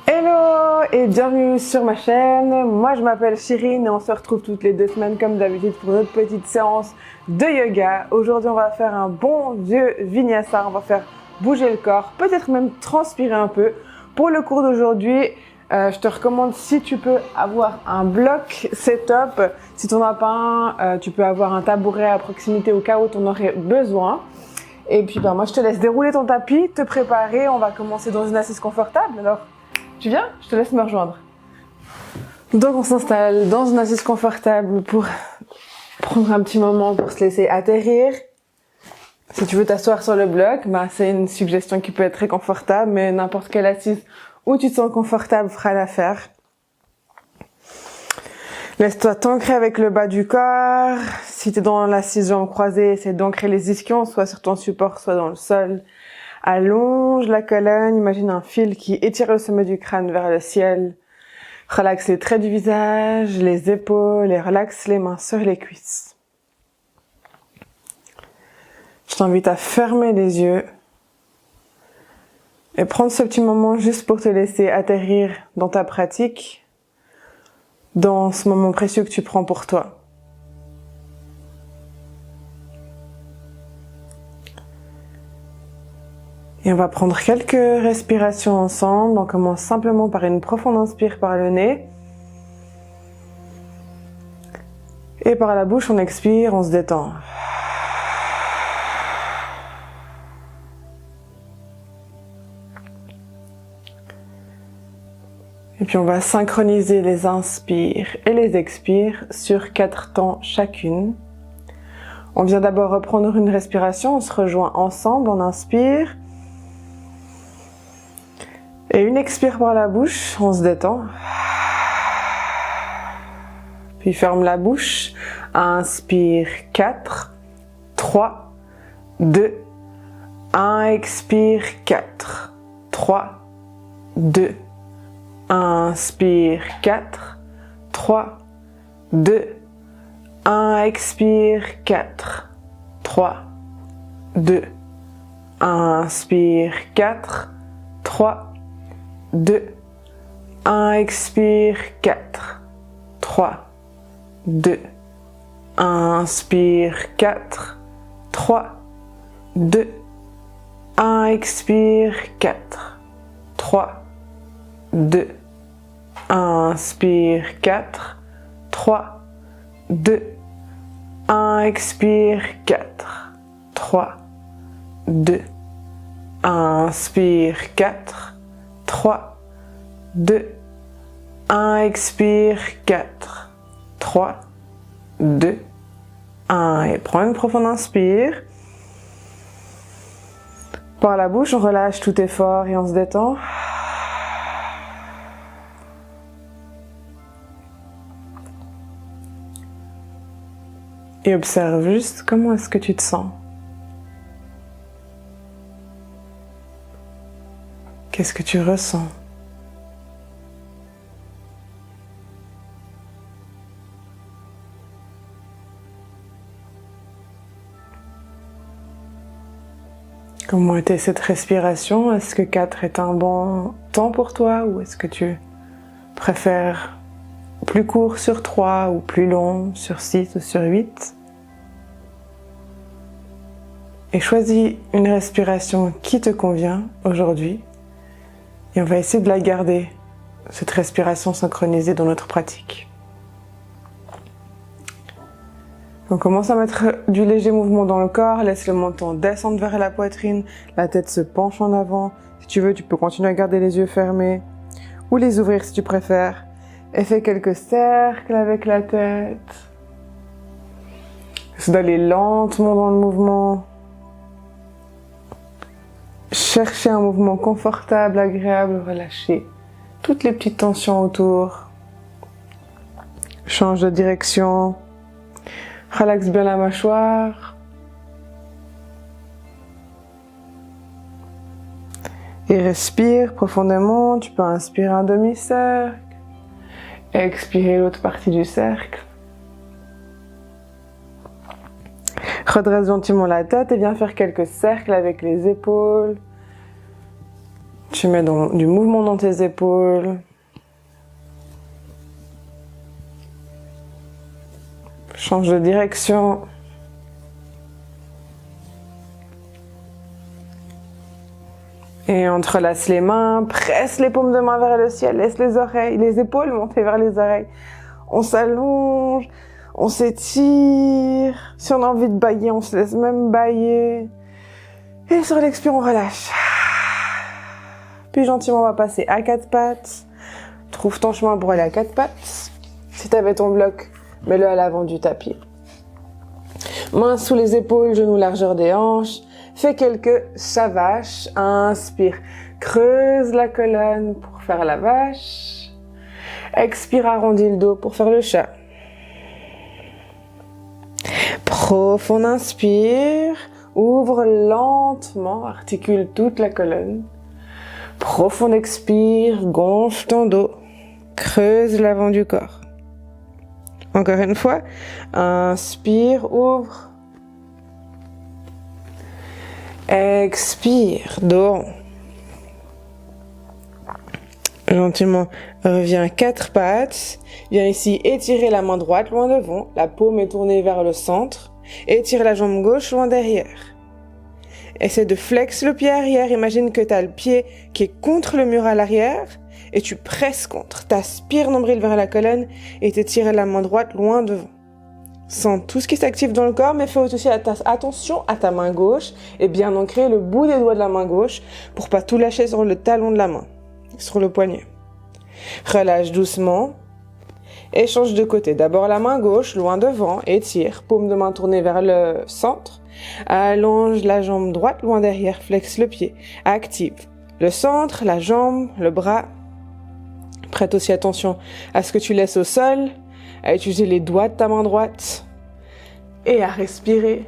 Hello et bienvenue sur ma chaîne. Moi je m'appelle Chirine et on se retrouve toutes les 2 semaines comme d'habitude pour notre petite séance de yoga. Aujourd'hui on va faire un bon vieux vinyasa, on va faire bouger le corps, peut-être même transpirer un peu. Pour le cours d'aujourd'hui, je te recommande, si tu peux, avoir un bloc setup. Si tu n'en as pas un, tu peux avoir un tabouret à proximité au cas où tu en aurais besoin. Et puis moi je te laisse dérouler ton tapis, te préparer. On va commencer dans une assise confortable. Alors tu viens? Je te laisse me rejoindre. Donc on s'installe dans une assise confortable pour prendre un petit moment pour se laisser atterrir. Si tu veux t'asseoir sur le bloc, c'est une suggestion qui peut être très confortable, mais n'importe quelle assise où tu te sens confortable fera l'affaire. Laisse-toi t'ancrer avec le bas du corps. Si tu es dans l'assise jambes croisées, essaie d'ancrer les ischions, soit sur ton support, soit dans le sol. Allonge la colonne, imagine un fil qui étire le sommet du crâne vers le ciel. Relaxe les traits du visage, les épaules et relaxe les mains sur les cuisses. Je t'invite à fermer les yeux et prendre ce petit moment juste pour te laisser atterrir dans ta pratique, dans ce moment précieux que tu prends pour toi. Et on va prendre quelques respirations ensemble. On commence simplement par une profonde inspire par le nez. Et par la bouche, on expire, on se détend. Et puis on va synchroniser les inspires et les expires sur 4 temps chacune. On vient d'abord reprendre une respiration, on se rejoint ensemble, on inspire. Et une expire par la bouche, on se détend. Puis ferme la bouche. Inspire 4, 3, 2, 1. Expire 4, 3, 2, 1. Inspire 4, 3, 2, 1. Expire 4, 3, 2, 1. Inspire 4, 3, 2, 1, expire, 4, 3, 2, 1, inspire, 4, 3, 2, 1, expire, 4, 3, 2, 1, inspire, 4, 3, 2, 1, expire, 4, 3, 2, 1, inspire, 4, 3, 2, 1, expire, 4, 3, 2, 1, et prends une profonde inspire. Par la bouche, on relâche tout effort et on se détend. Et observe juste comment est-ce que tu te sens. Qu'est-ce que tu ressens? Comment était cette respiration? Est-ce que 4 est un bon temps pour toi ou est-ce que tu préfères plus court sur 3 ou plus long sur 6 ou sur 8? Et choisis une respiration qui te convient aujourd'hui. Et on va essayer de la garder, cette respiration synchronisée dans notre pratique. On commence à mettre du léger mouvement dans le corps, laisse le menton descendre vers la poitrine, la tête se penche en avant. Si tu veux, tu peux continuer à garder les yeux fermés ou les ouvrir si tu préfères. Et fais quelques cercles avec la tête. Essaie d'aller lentement dans le mouvement. Cherchez un mouvement confortable, agréable, relâchez toutes les petites tensions autour. Change de direction. Relaxe bien la mâchoire. Et respire profondément. Tu peux inspirer un demi-cercle. Expirer l'autre partie du cercle. Redresse gentiment la tête et viens faire quelques cercles avec les épaules. Tu mets du mouvement dans tes épaules. Change de direction. Et entrelace les mains, presse les paumes de main vers le ciel, laisse les épaules monter vers les oreilles. On s'allonge, on s'étire. Si on a envie de bâiller, on se laisse même bâiller. Et sur l'expire, on relâche. Puis gentiment, on va passer à quatre pattes. Trouve ton chemin pour aller à quatre pattes. Si tu avais ton bloc, mets-le à l'avant du tapis. Mains sous les épaules, genoux largeur des hanches. Fais quelques chat vaches. Inspire, creuse la colonne pour faire la vache. Expire, arrondis le dos pour faire le chat. Profond inspire, ouvre lentement, articule toute la colonne. Profond expire, gonfle ton dos, creuse l'avant du corps. Encore une fois, inspire, ouvre. Expire, dos rond. Gentiment, reviens à quatre pattes. Viens ici étirer la main droite loin devant. La paume est tournée vers le centre. Étire la jambe gauche loin derrière. Essaie de flex le pied arrière. Imagine que tu as le pied qui est contre le mur à l'arrière et tu presses contre. T'aspires nombril vers la colonne et t'étires la main droite loin devant. Sens tout ce qui s'active dans le corps, mais fais aussi attention à ta main gauche et bien ancrer le bout des doigts de la main gauche pour pas tout lâcher sur le talon de la main, sur le poignet. Relâche doucement et change de côté. D'abord la main gauche, loin devant, étire, paume de main tournée vers le centre. Allonge la jambe droite loin derrière, flexe le pied. Active le centre, la jambe, le bras. Prête aussi attention à ce que tu laisses au sol, à utiliser les doigts de ta main droite et à respirer.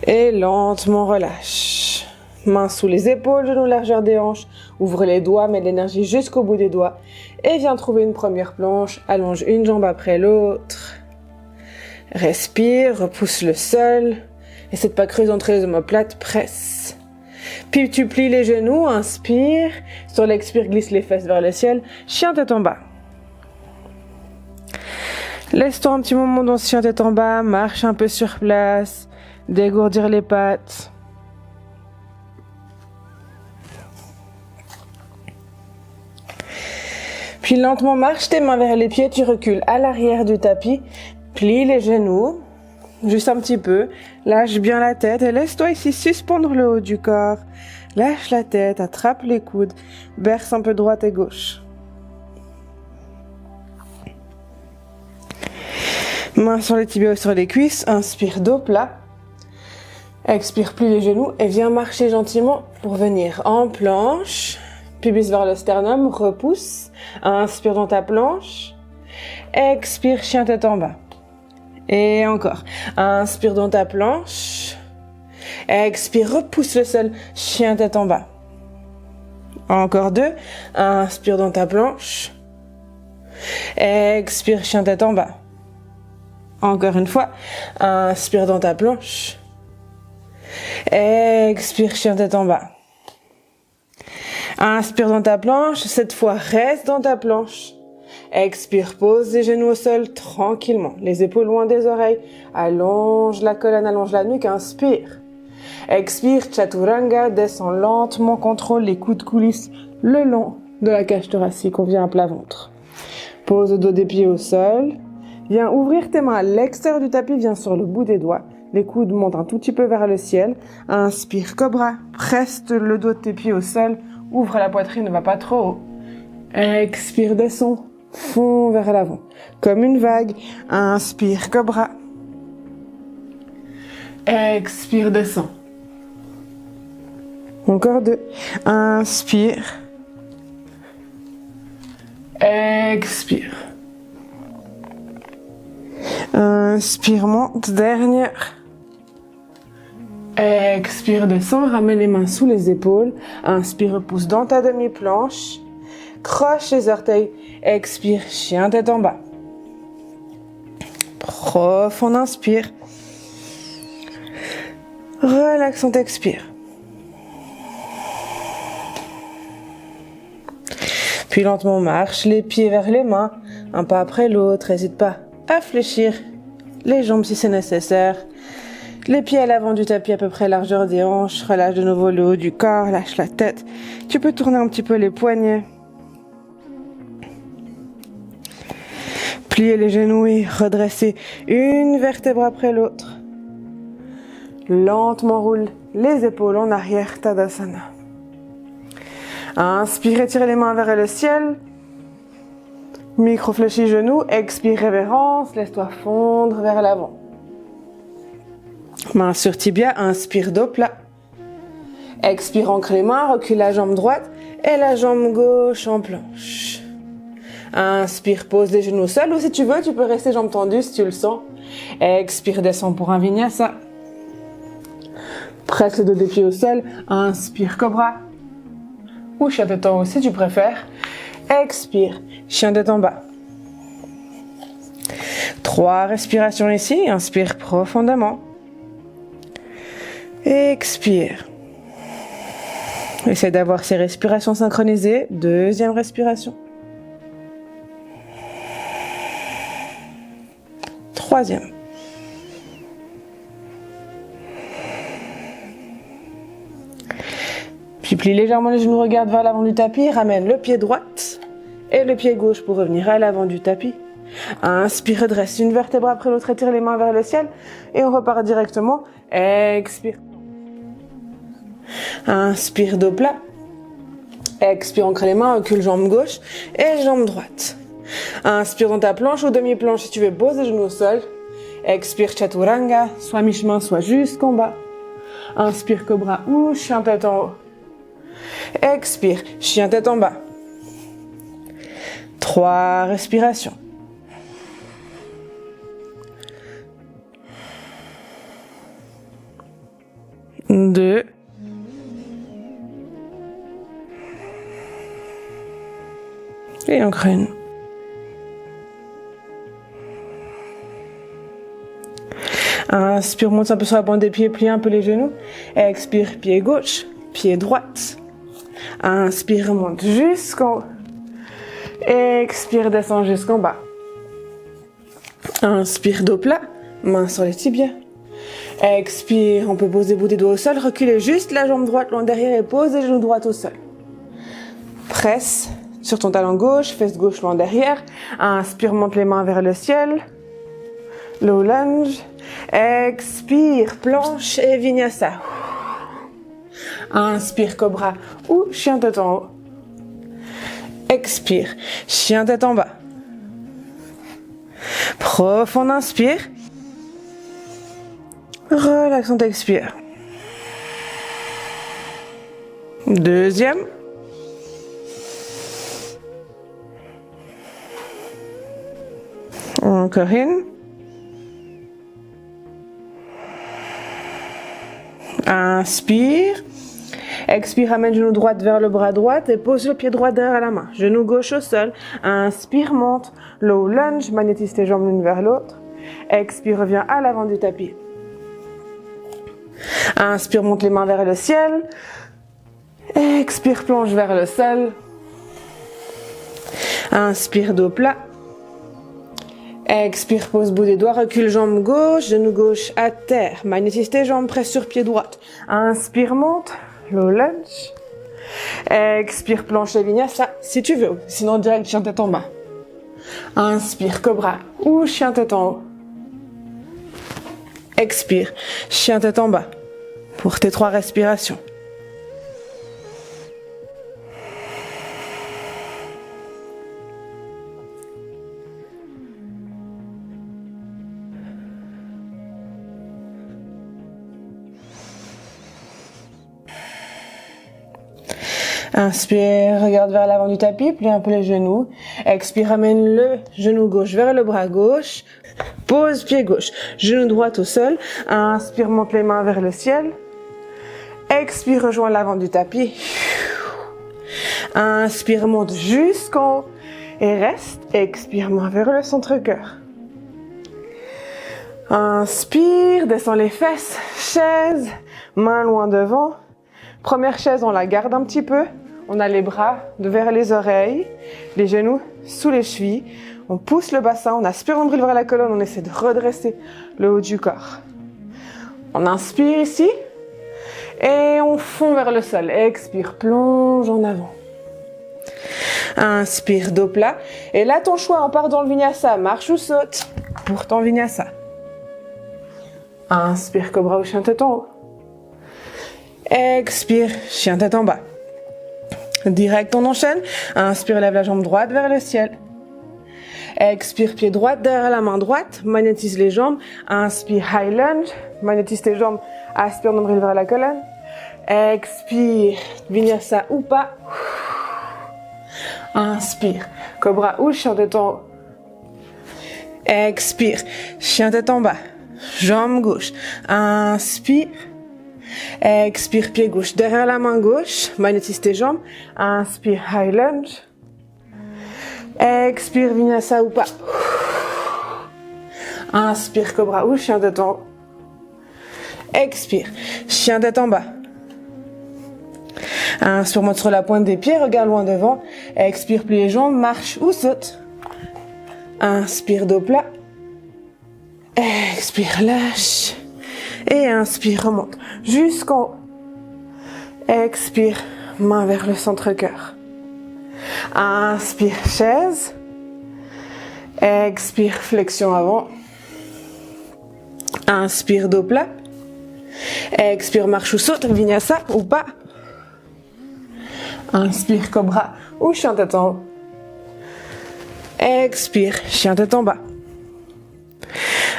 Et lentement relâche. Mains sous les épaules, genoux largeur des hanches. Ouvre les doigts, mets de l'énergie jusqu'au bout des doigts. Et viens trouver une première planche. Allonge une jambe après l'autre. Respire, repousse le sol. Essaie de pas creuser entre les omoplates, presse. Puis tu plies les genoux, inspire. Sur l'expire, glisse les fesses vers le ciel. Chien tête en bas. Laisse-toi un petit moment dans ce chien tête en bas. Marche un peu sur place. Dégourdir les pattes. Puis lentement marche tes mains vers les pieds. Tu recules à l'arrière du tapis. Plie les genoux. Juste un petit peu. Lâche bien la tête et laisse-toi ici suspendre le haut du corps. Lâche la tête, attrape les coudes, berce un peu droite et gauche. Mains sur les tibias ou sur les cuisses, inspire dos plat. Expire, plie les genoux et viens marcher gentiment pour venir en planche. Pubis vers le sternum, repousse. Inspire dans ta planche. Expire, chien tête en bas. Et encore. Inspire dans ta planche. Expire, repousse le sol. Chien tête en bas. Encore deux. Inspire dans ta planche. Expire, chien tête en bas. Encore une fois. Inspire dans ta planche. Expire, chien tête en bas. Inspire dans ta planche. Cette fois, reste dans ta planche. Expire, pose les genoux au sol tranquillement. Les épaules loin des oreilles. Allonge la colonne, allonge la nuque. Inspire. Expire, chaturanga. Descend lentement. Contrôle les coudes coulissent le long de la cage thoracique. On vient à plat ventre. Pose le dos des pieds au sol. Viens ouvrir tes mains à l'extérieur du tapis. Viens sur le bout des doigts. Les coudes montent un tout petit peu vers le ciel. Inspire, cobra. Presse le dos de tes pieds au sol. Ouvre la poitrine, ne va pas trop haut. Expire, descend. Fond vers l'avant. Comme une vague. Inspire, cobra. Expire, descend. Encore deux. Inspire. Expire. Inspire, monte. Dernière. Expire, descend. Ramène les mains sous les épaules. Inspire, repousse dans ta demi-planche. Croche les orteils. Expire, chien tête en bas. Profond inspire. Relaxant, expire. Puis lentement marche, les pieds vers les mains, un pas après l'autre. N'hésite pas à fléchir les jambes si c'est nécessaire. Les pieds à l'avant du tapis à peu près largeur des hanches. Relâche de nouveau le haut du corps, lâche la tête. Tu peux tourner un petit peu les poignets. Plier les genoux et redresser une vertèbre après l'autre. Lentement roule les épaules en arrière, Tadasana. Inspire, étire les mains vers le ciel. Micro-fléchis genoux, expire, révérence, laisse-toi fondre vers l'avant. Main sur tibia, inspire, dos plat. Expire, ancre les mains, recule la jambe droite et la jambe gauche en planche. Inspire, pose les genoux seuls ou si tu veux, tu peux rester jambes tendues si tu le sens. Expire, descends pour un vinyasa. Presse le dos des pieds au sol. Inspire, cobra. Ou chien tête en haut si tu préfères. Expire, chien tête en bas. 3 respirations ici. Inspire profondément. Expire. Essaie d'avoir ces respirations synchronisées. Deuxième respiration. Troisième. Puis plie légèrement les genoux, regarde vers l'avant du tapis, ramène le pied droit et le pied gauche pour revenir à l'avant du tapis. Inspire, redresse une vertèbre après l'autre, étire les mains vers le ciel et on repart directement. Expire. Inspire, dos plat. Expire, ancre les mains, recule jambe gauche et jambe droite. Inspire dans ta planche ou demi-planche si tu veux, pose les genoux au sol. Expire, chaturanga, soit mi-chemin, soit jusqu'en bas. Inspire, cobra ou chien tête en haut. Expire, chien tête en bas. 3 respirations. 2. Et encore une. Inspire, monte un peu sur la pointe des pieds, plie un peu les genoux. Expire, pied gauche, pied droite. Inspire, monte jusqu'en haut. Expire, descend jusqu'en bas. Inspire, dos plat, main sur les tibias. Expire, on peut poser le bout des doigts au sol, reculer juste la jambe droite loin derrière et pose les genoux droits au sol. Presse sur ton talon gauche, fesse gauche loin derrière. Inspire, monte les mains vers le ciel. Low lunge. Expire, planche et vinyasa. Inspire, cobra ou chien tête en haut. Expire, chien tête en bas. Profond inspire. Relaxant expire. Deuxième. Encore une. Inspire. Expire, amène genou droit vers le bras droit et pose le pied droit derrière la main. Genou gauche au sol. Inspire, monte. Low lunge, magnétise tes jambes l'une vers l'autre. Expire, reviens à l'avant du tapis. Inspire, monte les mains vers le ciel. Expire, plonge vers le sol. Inspire, dos plat. Expire, pose bout des doigts, recule jambe gauche, genou gauche à terre. Magnétise tes jambes, presse sur pied droit. Inspire, monte, low lunge. Expire, planche et vinyasa, si tu veux. Sinon, direct, chien tête en bas. Inspire, cobra ou chien tête en haut. Expire, chien tête en bas. Pour tes 3 respirations. Inspire, regarde vers l'avant du tapis, plie un peu les genoux. Expire, amène le genou gauche vers le bras gauche. Pose pied gauche, genou droit au sol. Inspire, monte les mains vers le ciel. Expire, rejoins l'avant du tapis. Inspire, monte jusqu'en haut et reste. Expire, main vers le centre-cœur. Inspire, descends les fesses, chaise, main loin devant. Première chaise, on la garde un petit peu. On a les bras vers les oreilles, les genoux sous les chevilles. On pousse le bassin, on aspire nombril vers la colonne, on essaie de redresser le haut du corps. On inspire ici et on fond vers le sol. Expire, plonge en avant. Inspire, dos plat. Et là, ton choix, on part dans le vinyasa. Marche ou saute pour ton vinyasa. Inspire, cobra ou chien tête en haut. Expire, chien tête en bas. Direct, on enchaîne. Inspire, lève la jambe droite vers le ciel. Expire, pied droit derrière la main droite. Magnétise les jambes. Inspire, high lunge. Magnétise tes jambes. Aspire, nombril vers la colonne. Expire, vinyasa ou pas. Inspire, cobra ou chien tête en haut. Expire, chien tête en bas. Jambe gauche. Inspire. Expire, pied gauche derrière la main gauche. Magnétise tes jambes. Inspire, high lunge. Expire, vinyasa ou pas. Inspire, cobra ou chien tête en haut. Expire, chien tête en bas. Inspire, monte sur la pointe des pieds, regarde loin devant. Expire, plie les jambes, marche ou saute. Inspire, dos plat. Expire, lâche. Et inspire, remonte jusqu'en haut. Expire, main vers le centre-cœur. Inspire, chaise. Expire, flexion avant. Inspire, dos plat. Expire, marche ou saute, vinyasa ou pas. Inspire, cobra ou chien tête en haut. Expire, chien tête en bas.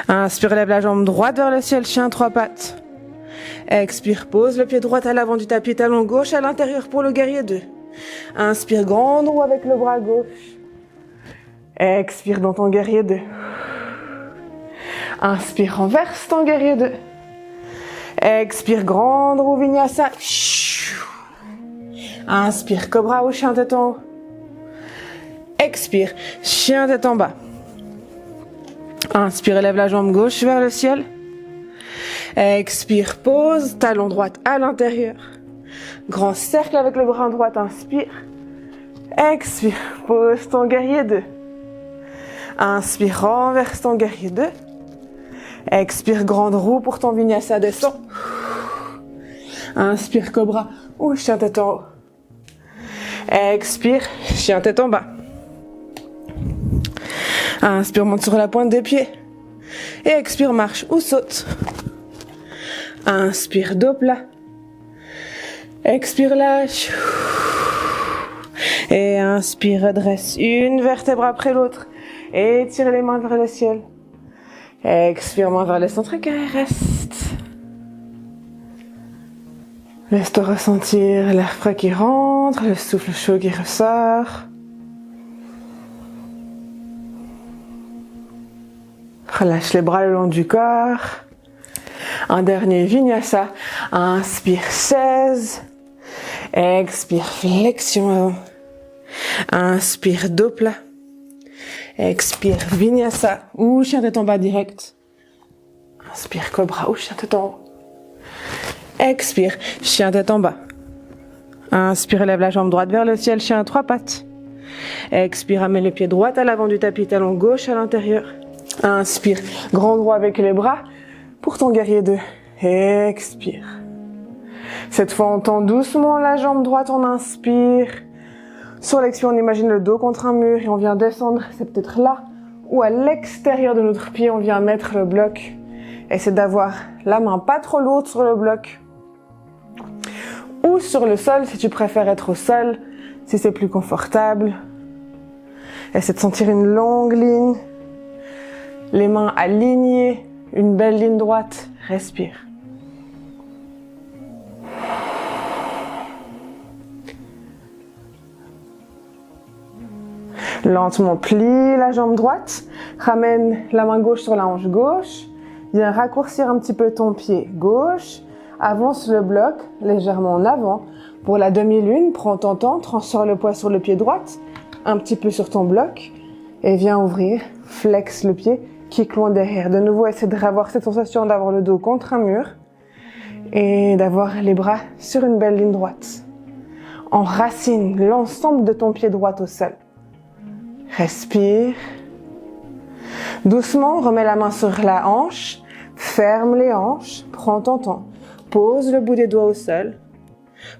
Inspire, lève la jambe droite vers le ciel, chien trois pattes. Expire, pose le pied droit à l'avant du tapis, talon gauche à l'intérieur pour le guerrier 2. Inspire, grande roue avec le bras gauche. Expire dans ton guerrier 2. Inspire, renverse ton guerrier 2. Expire, grande roue vinyasa. Inspire, cobra ou chien tête en haut. Expire, chien tête en bas. Inspire, lève la jambe gauche vers le ciel. Expire, pose, talon droit à l'intérieur. Grand cercle avec le bras droit, inspire. Expire, pose ton guerrier 2. Inspire, renverse ton guerrier 2. Expire, grande roue pour ton vinyasa, descend. Inspire, cobra ou chien tête en haut. Expire, chien tête en bas. Inspire, monte sur la pointe des pieds. Et expire, marche ou saute. Inspire, dos plat. Expire, lâche. Et inspire, redresse une vertèbre après l'autre. Et tire les mains vers le ciel. Expire, main vers le centre-cœur et reste. Laisse-toi ressentir l'air frais qui rentre, le souffle chaud qui ressort. Relâche les bras le long du corps. Un dernier vinyasa. Inspire, chaise. Expire, flexion avant. Inspire, dos plat. Expire, vinyasa ou chien tête en bas direct. Inspire, cobra ou chien tête en haut. Expire, chien tête en bas. Inspire, lève la jambe droite vers le ciel, chien à trois pattes. Expire, amène le pied droit à l'avant du tapis, talon gauche à l'intérieur. Inspire, grand droit avec les bras pour ton guerrier 2. Expire. Cette fois, on tend doucement la jambe droite, on inspire. Sur l'expire, on imagine le dos contre un mur et on vient descendre, c'est peut-être là ou à l'extérieur de notre pied, on vient mettre le bloc. Essaie d'avoir la main pas trop lourde sur le bloc. Ou sur le sol, si tu préfères être au sol, si c'est plus confortable. Essaie de sentir une longue ligne. Les mains alignées, une belle ligne droite. Respire. Lentement plie la jambe droite. Ramène la main gauche sur la hanche gauche. Viens raccourcir un petit peu ton pied gauche. Avance le bloc légèrement en avant. Pour la demi-lune, prends ton temps, transfère le poids sur le pied droit, un petit peu sur ton bloc. Et viens ouvrir, flex le pied, kick loin derrière. De nouveau, essaie d'avoir cette sensation d'avoir le dos contre un mur. Et d'avoir les bras sur une belle ligne droite. Enracine l'ensemble de ton pied droit au sol. Respire. Doucement, remets la main sur la hanche. Ferme les hanches. Prends ton temps. Pose le bout des doigts au sol.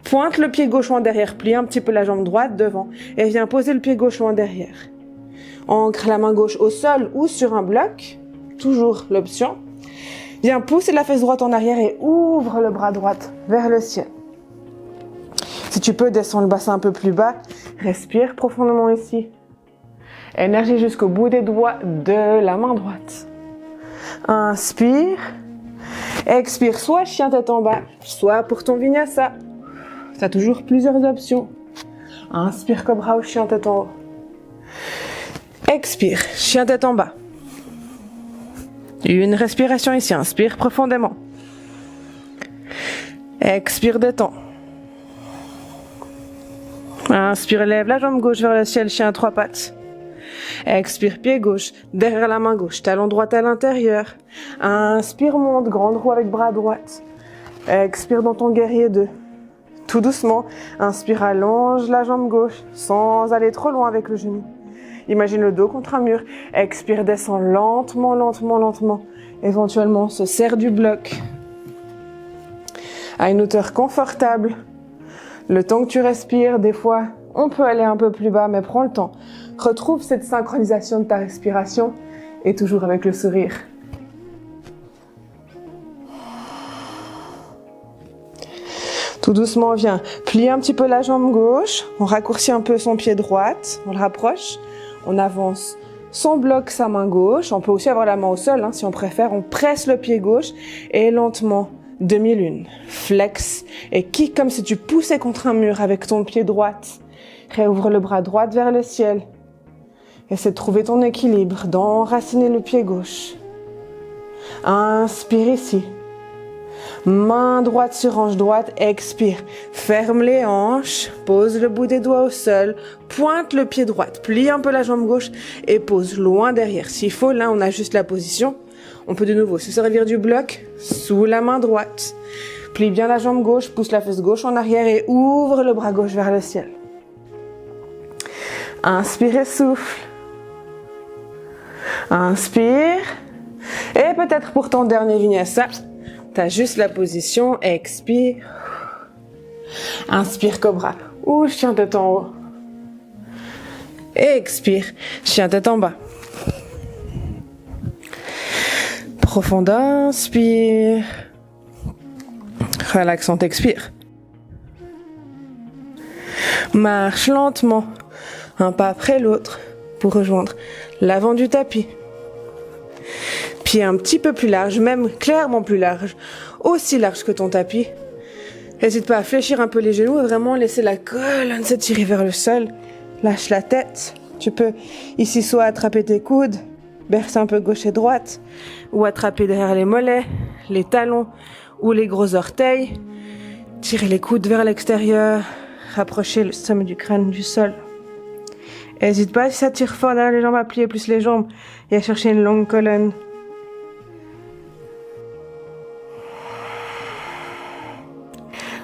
Pointe le pied gauche loin derrière. Plie un petit peu la jambe droite devant. Et viens poser le pied gauche loin derrière. Ancre la main gauche au sol ou sur un bloc. Toujours l'option. Viens pousser la fesse droite en arrière et ouvre le bras droit vers le ciel. Si tu peux, descends le bassin un peu plus bas. Respire profondément ici. Énergie jusqu'au bout des doigts de la main droite. Inspire. Expire, soit chien tête en bas, soit pour ton vinyasa. Tu as toujours plusieurs options. Inspire cobra ou chien tête en haut. Expire, chien tête en bas. Une respiration ici, inspire profondément. Expire, détends. Inspire, lève la jambe gauche vers le ciel, chien à 3 pattes. Expire, pied gauche, derrière la main gauche, talon droit à l'intérieur. Inspire, monte, grande roue avec bras droit. Expire dans ton guerrier 2. Tout doucement, inspire, allonge la jambe gauche, sans aller trop loin avec le genou. Imagine le dos contre un mur. Expire, descend lentement, lentement, lentement. Éventuellement, se serre du bloc. À une hauteur confortable. Le temps que tu respires, des fois, on peut aller un peu plus bas, mais prends le temps. Retrouve cette synchronisation de ta respiration et toujours avec le sourire. Tout doucement, viens plier un petit peu la jambe gauche. On raccourcit un peu son pied droit. On le rapproche. On avance son bloc, sa main gauche. On peut aussi avoir la main au sol, si on préfère. On presse le pied gauche et lentement, demi-lune. Flex et kick comme si tu poussais contre un mur avec ton pied droit. Réouvre le bras droit vers le ciel. Essaie de trouver ton équilibre, d'enraciner le pied gauche. Inspire ici. Main droite sur hanche droite, expire. Ferme les hanches, pose le bout des doigts au sol, pointe le pied droit, plie un peu la jambe gauche et pose loin derrière. S'il faut, là, on ajuste la position. On peut de nouveau se servir du bloc sous la main droite. Plie bien la jambe gauche, pousse la fesse gauche en arrière et ouvre le bras gauche vers le ciel. Inspire et souffle. Inspire. Et peut-être pour ton dernier vinyasa, t'ajustes la position, expire. Inspire cobra ou chien tête en haut. Expire, chien tête en bas. Profond inspire. Relaxante expire. Marche lentement, un pas après l'autre pour rejoindre l'avant du tapis. Pied un petit peu plus large, même clairement plus large, aussi large que ton tapis. N'hésite pas à fléchir un peu les genoux et vraiment laisser la colonne s'étirer vers le sol. Lâche la tête. Tu peux ici soit attraper tes coudes, bercer un peu gauche et droite, ou attraper derrière les mollets, les talons ou les gros orteils. Tirer les coudes vers l'extérieur, rapprocher le sommet du crâne du sol. N'hésite pas si ça tire fort derrière les jambes à plier plus les jambes et à chercher une longue colonne.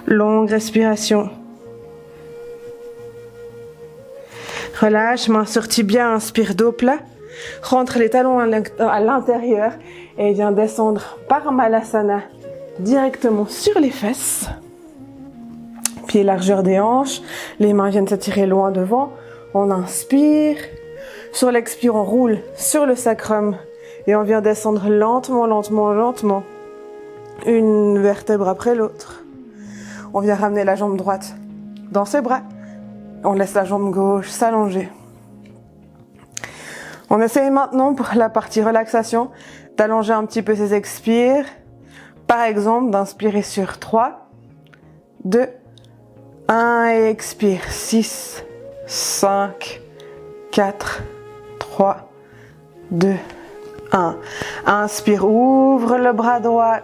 Longue respiration. Relâche, main sur tibia, inspire dos plat. Rentre les talons à l'intérieur et viens descendre par Malasana directement sur les fesses. Pieds largeur des hanches, les mains viennent s'attirer loin devant. On inspire. Sur l'expire, on roule sur le sacrum et on vient descendre lentement, lentement, lentement. Une vertèbre après l'autre. On vient ramener la jambe droite dans ses bras. On laisse la jambe gauche s'allonger. On essaye maintenant pour la partie relaxation d'allonger un petit peu ses expires. Par exemple, d'inspirer sur 3, 2, 1 et expire. 6, 5, 4, 3, 2, 1. Inspire, ouvre le bras droit.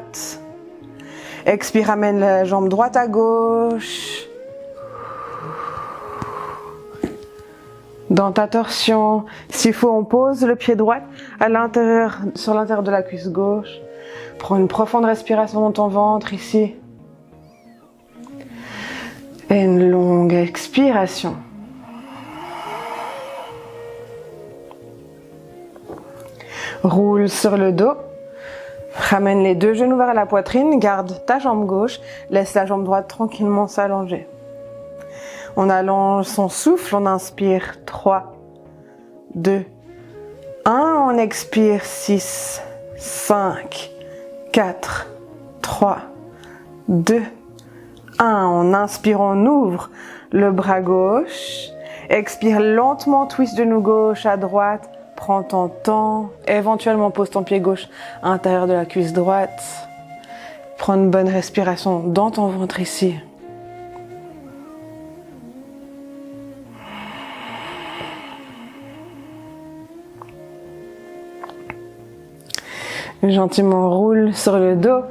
Expire, amène la jambe droite à gauche. Dans ta torsion, s'il faut, on pose le pied droit à l'intérieur, sur l'intérieur de la cuisse gauche. Prends une profonde respiration dans ton ventre ici. Et une longue expiration. Roule sur le dos. Ramène les deux genoux vers la poitrine. Garde ta jambe gauche. Laisse la jambe droite tranquillement s'allonger. On allonge son souffle. On inspire 3, 2, 1. On expire 6, 5, 4, 3, 2, 1. On inspire, on ouvre le bras gauche. Expire lentement, twist genou gauche à droite. Prends ton temps. Éventuellement, pose ton pied gauche à l'intérieur de la cuisse droite. Prends une bonne respiration dans ton ventre ici. Gentiment roule sur le dos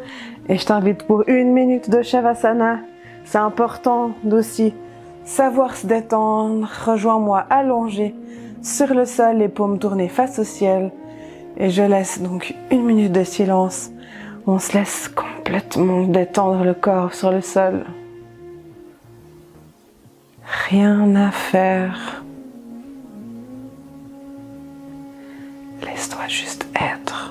et je t'invite pour 1 minute de Shavasana. C'est important d'aussi savoir se détendre. Rejoins-moi allongé sur le sol, les paumes tournées face au ciel. Et je laisse donc 1 minute de silence. On se laisse complètement détendre le corps sur le sol. Rien à faire. Laisse-toi juste être.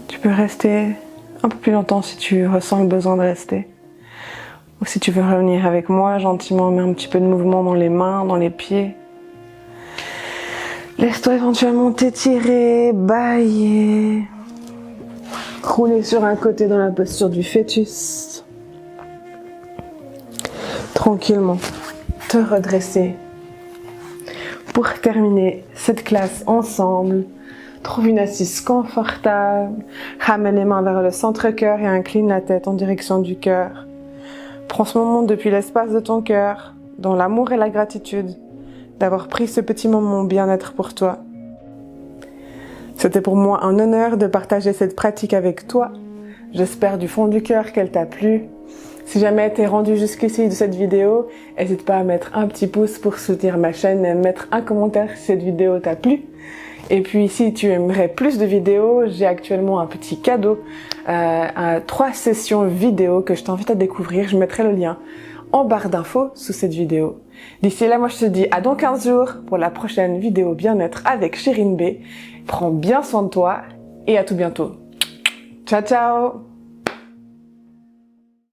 Tu peux rester un peu plus longtemps si tu ressens le besoin de rester. Ou si tu veux revenir avec moi, gentiment, mets un petit peu de mouvement dans les mains, dans les pieds. Laisse-toi éventuellement t'étirer, bâiller. Rouler sur un côté dans la posture du fœtus. Tranquillement, te redresser. Pour terminer cette classe ensemble, trouve une assise confortable, ramène les mains vers le centre-cœur et incline la tête en direction du cœur. Prends ce moment depuis l'espace de ton cœur, dans l'amour et la gratitude d'avoir pris ce petit moment bien-être pour toi. C'était pour moi un honneur de partager cette pratique avec toi. J'espère du fond du cœur qu'elle t'a plu. Si jamais t'es rendu jusqu'ici de cette vidéo, n'hésite pas à mettre un petit pouce pour soutenir ma chaîne et mettre un commentaire si cette vidéo t'a plu. Et puis si tu aimerais plus de vidéos, j'ai actuellement un petit cadeau, 3 sessions vidéo que je t'invite à découvrir. Je mettrai le lien en barre d'infos sous cette vidéo. D'ici là, moi je te dis à dans 15 jours pour la prochaine vidéo bien-être avec Chérine B. Prends bien soin de toi et à tout bientôt. Ciao ciao!